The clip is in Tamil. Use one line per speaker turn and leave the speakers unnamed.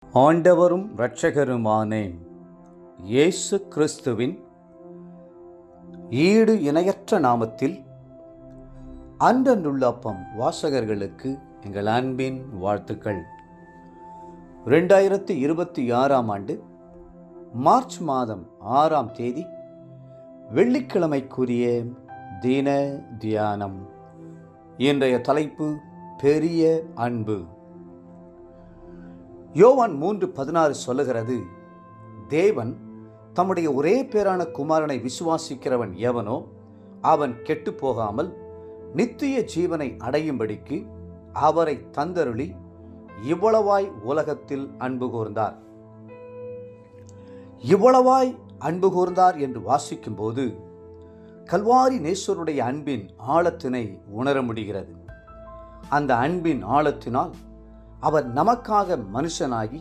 ஆண்டவரும் இரட்சகருமான இயேசு கிறிஸ்துவின் ஈடு இணையற்ற நாமத்தில் அன்றன்றுள்ள அப்பம் வாசகர்களுக்கு எங்கள் அன்பின் வாழ்த்துக்கள். 2026 ஆண்டு மார்ச் மாதம் 6ஆம் தேதி வெள்ளிக்கிழமைக்குரிய தின தியானம். இன்றைய தலைப்பு பெரிய அன்பு. யோவான் 3:16 சொல்லுகிறது, தேவன் தம்முடைய ஒரே பேரான குமாரனை விசுவாசிக்கிறவன் எவனோ அவன் கெட்டு போகாமல் நித்திய ஜீவனை அடையும்படிக்கு அவரை தந்தருளி இவ்வளவாய் உலகத்தில் அன்பு கூர்ந்தார். இவ்வளவாய் அன்பு கூர்ந்தார் என்று வாசிக்கும் போது கல்வாரி நேசருடைய அன்பின் ஆழத்தினை உணர முடிகிறது. அந்த அன்பின் ஆழத்தினால் அவர் நமக்காக மனுஷனாகி